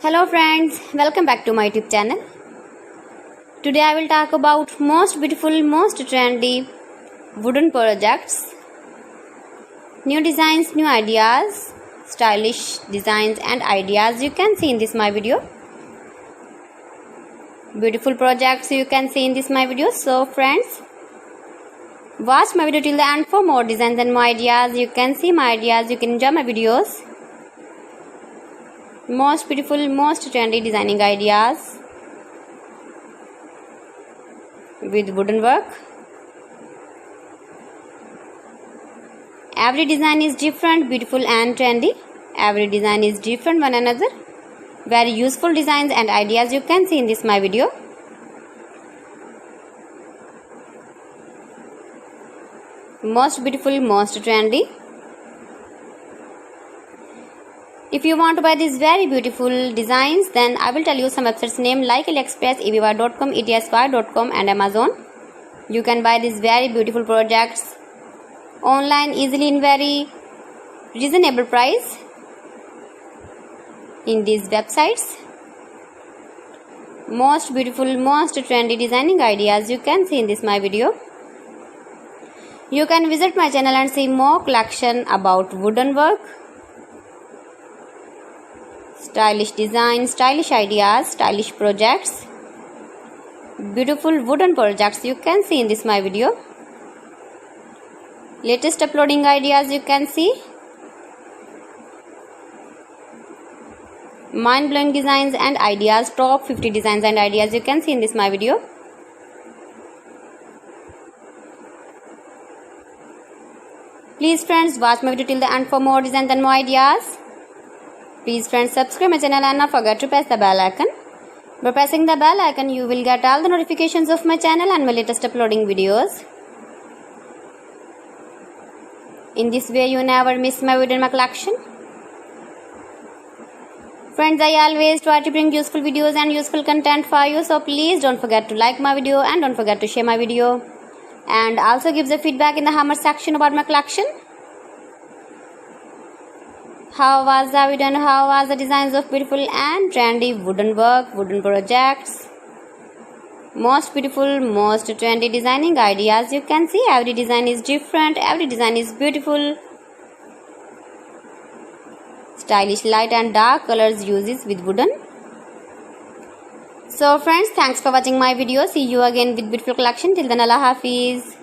Hello friends, welcome back to my YouTube channel. Today I will talk about most beautiful, most trendy wooden projects, new designs, new ideas, stylish designs and ideas you can see in this my video. Beautiful projects you can see in this my video. So friends, watch my video till the end for more designs and more ideas. You can see my ideas, you can enjoy my videos. Most beautiful, most trendy designing ideas with wooden work. Every design is different, beautiful and trendy. Every design is different one another. Very useful designs and ideas you can see in this my video. Most beautiful, most trendy. If you want to buy these very beautiful designs, then I will tell you some websites name like AliExpress, eBay.com, etsy.com and Amazon. You can buy these very beautiful projects online easily in very reasonable price in these websites. Most beautiful, most trendy designing ideas you can see in this my video. You can visit my channel and see more collection about wooden work, stylish design, stylish ideas, stylish projects, beautiful wooden projects you can see in this my video. Latest uploading ideas you can see. Mind-blowing designs and ideas, top 50 designs and ideas you can see in this my video. Please friends, watch my video till the end for more designs and more ideas. Please friends, subscribe my channel and not forget to press the bell icon. By pressing the bell icon, you will get all the notifications of my channel and my latest uploading videos. In this way, you never miss my video in my collection. Friends, I always try to bring useful videos and useful content for you. So please don't forget to like my video and don't forget to share my video. And also give the feedback in the comment section about my collection. How was the video and how was the designs of beautiful and trendy wooden work, wooden projects? Most beautiful, most trendy designing ideas you can see. Every design is different, every design is beautiful. Stylish light and dark colors uses with wooden. So friends, thanks for watching my video. See you again with beautiful collection. Till then, Allah Hafiz.